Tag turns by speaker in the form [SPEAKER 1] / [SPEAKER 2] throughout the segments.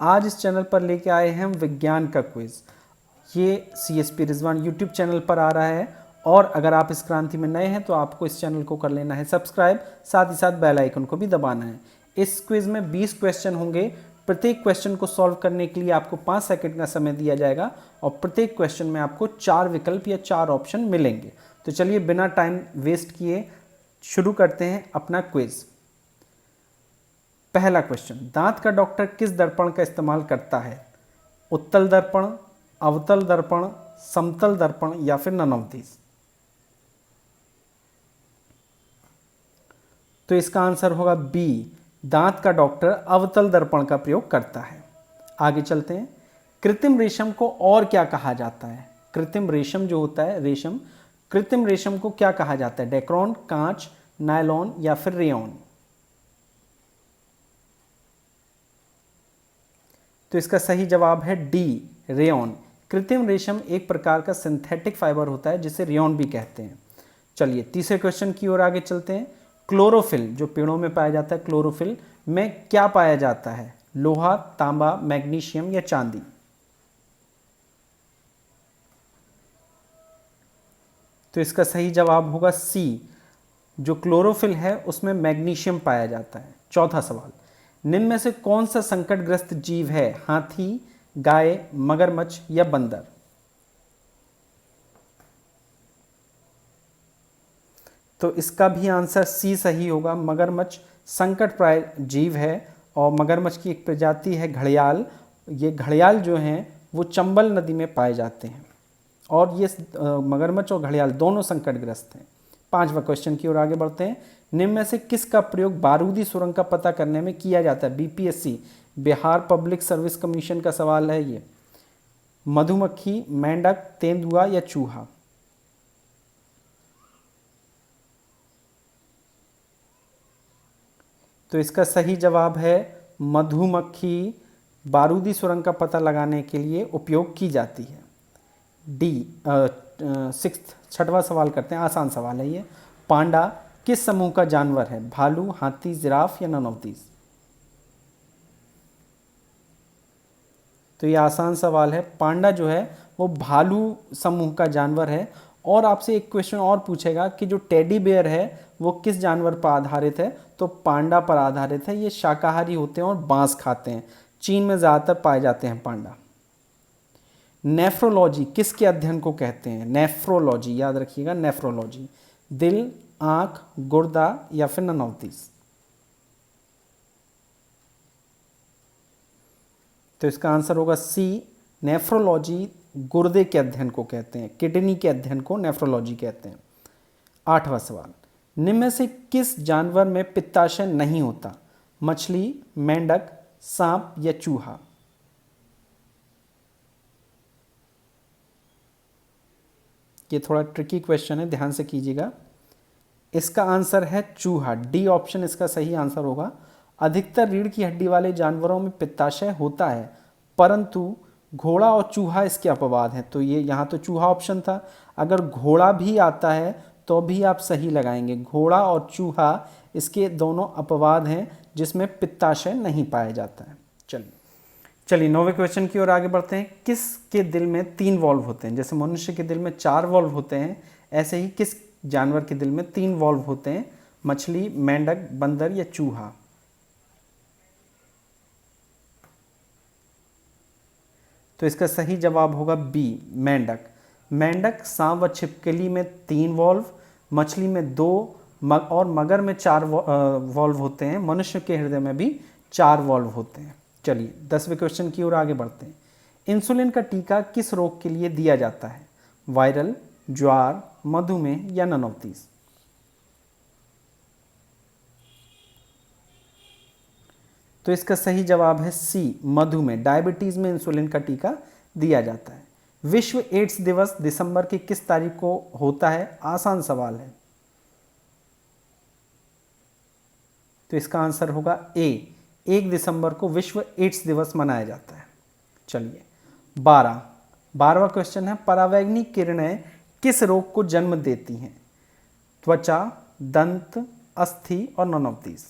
[SPEAKER 1] आज इस चैनल पर लेके आए हैं हम विज्ञान का क्विज। ये CSP रिजवान यूट्यूब चैनल पर आ रहा है और अगर आप इस क्रांति में नए हैं तो आपको इस चैनल को कर लेना है सब्सक्राइब, साथ ही साथ बेल आइकन को भी दबाना है। इस क्विज में 20 क्वेश्चन होंगे। प्रत्येक क्वेश्चन को सॉल्व करने के लिए आपको 5 सेकंड का समय दिया जाएगा और प्रत्येक क्वेश्चन में आपको 4 विकल्प या 4 ऑप्शन मिलेंगे। तो चलिए बिना टाइम वेस्ट किए शुरू करते हैं अपना क्विज। पहला क्वेश्चन, दांत का डॉक्टर किस दर्पण का इस्तेमाल करता है? उत्तल दर्पण, अवतल दर्पण, समतल दर्पण या फिर नन ऑफ दीज? तो इसका आंसर होगा बी, दांत का डॉक्टर अवतल दर्पण का प्रयोग करता है। आगे चलते हैं। कृत्रिम रेशम को और क्या कहा जाता है? कृत्रिम रेशम जो होता है रेशम, कृत्रिम रेशम को क्या कहा जाता है? डेक्रोन, कांच, नायलॉन या फिर रेयॉन? तो इसका सही जवाब है डी, रेयॉन। कृत्रिम रेशम एक प्रकार का सिंथेटिक फाइबर होता है जिसे रेयॉन भी कहते हैं। चलिए तीसरे क्वेश्चन की ओर आगे चलते हैं। क्लोरोफिल जो पेड़ों में पाया जाता है, क्लोरोफिल में क्या पाया जाता है? लोहा, तांबा, मैग्नीशियम या चांदी? तो इसका सही जवाब होगा सी, जो क्लोरोफिल है उसमें मैग्नीशियम पाया जाता है। चौथा सवाल, निम्न में से कौन सा संकटग्रस्त जीव है? हाथी, गाय, मगरमच्छ या बंदर? तो इसका भी आंसर सी सही होगा। मगरमच्छ संकट प्राय जीव है और मगरमच्छ की एक प्रजाति है घड़ियाल। ये घड़ियाल जो हैं वो चंबल नदी में पाए जाते हैं और ये मगरमच्छ और घड़ियाल दोनों संकटग्रस्त हैं। पांचवा क्वेश्चन की ओर आगे बढ़ते हैं। निम्न में से किसका प्रयोग बारूदी सुरंग का पता करने में किया जाता है? BPSC, Bihar public service commission का सवाल है ये। मधुमक्खी, मेंढक, तेंदुआ या चूहा? तो इसका सही जवाब है मधुमक्खी बारूदी सुरंग का पता लगाने के लिए उपयोग की जाती है। डी, छठवां सवाल करते हैं, आसान सवाल है ये। पांडा किस समूह का जानवर है? भालू, हाथी, जिराफ या नन ऑफ दीज? तो ये आसान सवाल है। पांडा जो है वो भालू समूह का जानवर है। और आपसे एक क्वेश्चन और पूछेगा कि जो टेडी बेयर है वो किस जानवर पर आधारित है? तो पांडा पर आधारित है। ये शाकाहारी होते हैं और बांस खाते हैं। चीन में ज़्यादातर पाए जाते हैं पांडा। नेफ्रोलॉजी किसके अध्ययन को कहते हैं? नेफ्रोलॉजी, याद रखिएगा नेफ्रोलॉजी। दिल, आंख, गुर्दा या फिर नन ऑफ दीज? तो इसका आंसर होगा सी, नेफ्रोलॉजी गुर्दे के अध्ययन को कहते हैं। किडनी के अध्ययन को नेफ्रोलॉजी कहते हैं। आठवां सवाल, निम्न में से किस जानवर में पित्ताशय नहीं होता? मछली, मेंढक, सांप या चूहा? ये थोड़ा ट्रिकी क्वेश्चन है, ध्यान से कीजिएगा। इसका आंसर है चूहा। डी ऑप्शन इसका सही आंसर होगा। अधिकतर रीढ़ की हड्डी वाले जानवरों में पित्ताशय होता है, परंतु घोड़ा और चूहा इसके अपवाद हैं। तो ये यहाँ तो चूहा ऑप्शन था, अगर घोड़ा भी आता है तो भी आप सही लगाएंगे। घोड़ा और चूहा इसके दोनों अपवाद हैं जिसमें पित्ताशय नहीं पाया जाता है। चलिए 9वें क्वेश्चन की ओर आगे बढ़ते हैं। किसके दिल में 3 वॉल्व होते हैं? जैसे मनुष्य के दिल में 4 वॉल्व होते हैं, ऐसे ही किस जानवर के दिल में 3 वॉल्व होते हैं? मछली, मेंढक, बंदर या चूहा? तो इसका सही जवाब होगा बी, मेंढक। मेंढक, सांप व छिपकली में 3 वॉल्व, मछली में 2 और मगर में 4 वॉल्व होते हैं। मनुष्य के हृदय में भी 4 वॉल्व होते हैं। चलिए 10वें क्वेश्चन की ओर आगे बढ़ते हैं। इंसुलिन का टीका किस रोग के लिए दिया जाता है? वायरल, ज्वार, मधुमेह या नन ऑफ दीज? तो इसका सही जवाब है सी, मधुमेह। डायबिटीज में इंसुलिन का टीका दिया जाता है। विश्व एड्स दिवस दिसंबर की किस तारीख को होता है? आसान सवाल है। तो इसका आंसर होगा ए, 1 दिसंबर को विश्व एड्स दिवस मनाया जाता है। चलिए 12वां क्वेश्चन है, परावैंगनी किरणें किस रोग को जन्म देती हैं? त्वचा, दंत, अस्थि और नन ऑफ दीज?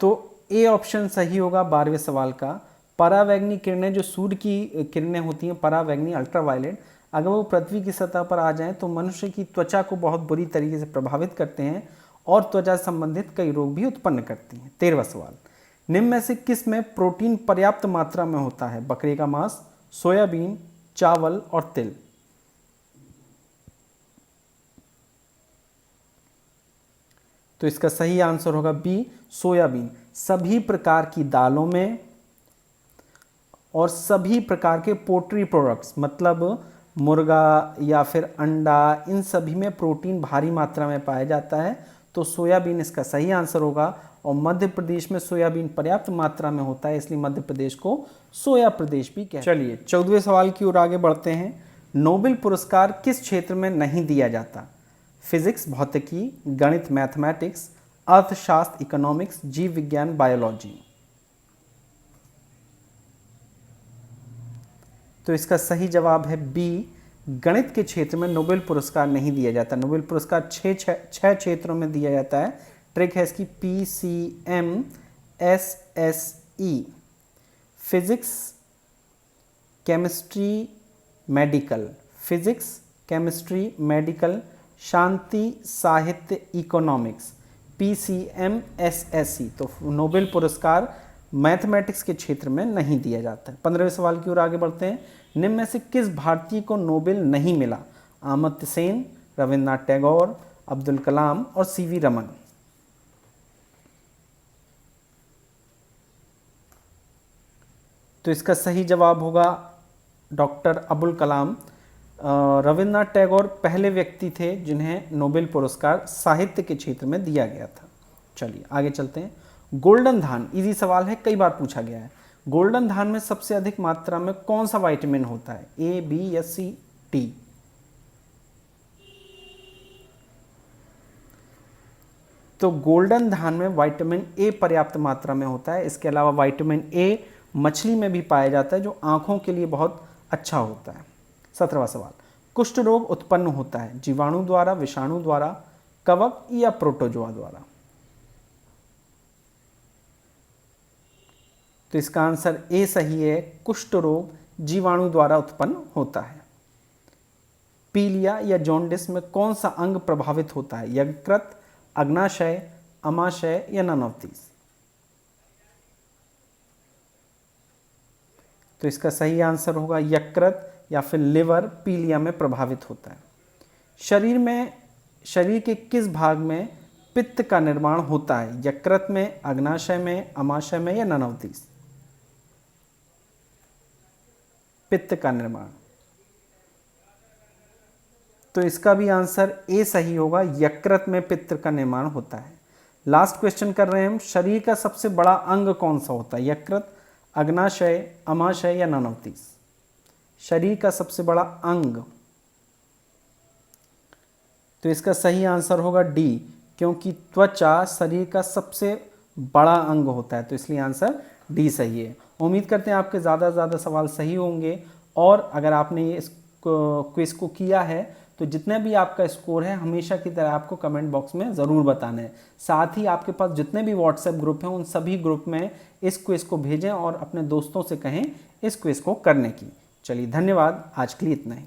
[SPEAKER 1] तो ए ऑप्शन सही होगा 12वें सवाल का। परावैंगनी किरणें, जो सूर्य की किरणें होती हैं परावैंगनी अल्ट्रावायलेट, अगर वो पृथ्वी की सतह पर आ जाएं तो मनुष्य की त्वचा को बहुत बुरी तरीके से प्रभावित करते हैं और त्वचा संबंधित कई रोग भी उत्पन्न करती हैं। 13वां सवाल, निम्न में से किस में प्रोटीन पर्याप्त मात्रा में होता है? बकरे का मांस, सोयाबीन, चावल और तिल। तो इसका सही आंसर होगा बी, सोयाबीन। सभी प्रकार की दालों में और सभी प्रकार के पोल्ट्री प्रोडक्ट्स, मतलब मुर्गा या फिर अंडा, इन सभी में प्रोटीन भारी मात्रा में पाया जाता है। तो सोयाबीन इसका सही आंसर होगा। और मध्य प्रदेश में सोयाबीन पर्याप्त मात्रा में होता है, इसलिए मध्य प्रदेश को सोया प्रदेश भी कहते हैं। चलिए 14वें सवाल की ओर आगे बढ़ते हैं। नोबेल पुरस्कार किस क्षेत्र में नहीं दिया जाता? फिजिक्स भौतिकी, गणित मैथमेटिक्स, अर्थशास्त्र इकोनॉमिक्स, जीव विज्ञान बायोलॉजी। तो इसका सही जवाब है बी, गणित के क्षेत्र में नोबेल पुरस्कार नहीं दिया जाता। नोबेल पुरस्कार छह क्षेत्रों में दिया जाता है। ट्रिक है इसकी PCM SSE, physics, chemistry, medical, physics, chemistry, medical, शांति, साहित्य, इकोनॉमिक्स, PCM SSE। तो नोबेल पुरस्कार मैथमेटिक्स के क्षेत्र में नहीं दिया जाता है। 15वें सवाल की ओर आगे बढ़ते हैं। निम्न में से किस भारतीय को नोबेल नहीं मिला? अमर्त्य सेन, रविन्द्रनाथ टैगोर, अब्दुल कलाम और CV रमन। तो इसका सही जवाब होगा डॉक्टर अब्दुल कलाम। रविन्द्रनाथ टैगोर पहले व्यक्ति थे जिन्हें नोबेल पुरस्कार साहित्य के क्षेत्र में दिया गया था। चलिए आगे चलते हैं। गोल्डन धान, इजी सवाल है, कई बार पूछा गया है। गोल्डन धान में सबसे अधिक मात्रा में कौन सा विटामिन होता है? A, B या C, D? तो गोल्डन धान में विटामिन A पर्याप्त मात्रा में होता है। इसके अलावा विटामिन A मछली में भी पाया जाता है, जो आंखों के लिए बहुत अच्छा होता है। 17वां सवाल, कुष्ठ रोग उत्पन्न होता है जीवाणु द्वारा, विषाणु द्वारा, कवक या प्रोटोजोआ द्वारा? तो इसका आंसर ए सही है, कुष्ठ रोग जीवाणु द्वारा उत्पन्न होता है। पीलिया या जॉन्डिस में कौन सा अंग प्रभावित होता है? यकृत, अग्नाशय, अमाशय या नन ऑफ दीज? तो इसका सही आंसर होगा यकृत या फिर लिवर पीलिया में प्रभावित होता है। शरीर के किस भाग में पित्त का निर्माण होता है? यकृत में, अग्नाशय में, अमाशय में या नन ऑफ दीज? पित्त का निर्माण। तो इसका भी आंसर ए सही होगा, यकृत में पित्त का निर्माण होता है। लास्ट क्वेश्चन कर रहे हैं हम, शरीर का सबसे बड़ा अंग कौन सा होता है? यकृत, अग्नाशय, अमाशय या नन ऑफ दीज? शरीर का सबसे बड़ा अंग, तो इसका सही आंसर होगा डी, क्योंकि त्वचा शरीर का सबसे बड़ा अंग होता है, तो इसलिए आंसर डी सही है। उम्मीद करते हैं आपके ज़्यादा से ज़्यादा सवाल सही होंगे, और अगर आपने ये इस क्विज को किया है तो जितने भी आपका स्कोर है हमेशा की तरह आपको कमेंट बॉक्स में ज़रूर बताना है। साथ ही आपके पास जितने भी व्हाट्सएप ग्रुप हैं उन सभी ग्रुप में इस क्विज को भेजें और अपने दोस्तों से कहें इस क्विज को करने की। चलिए धन्यवाद, आज के लिए इतना ही।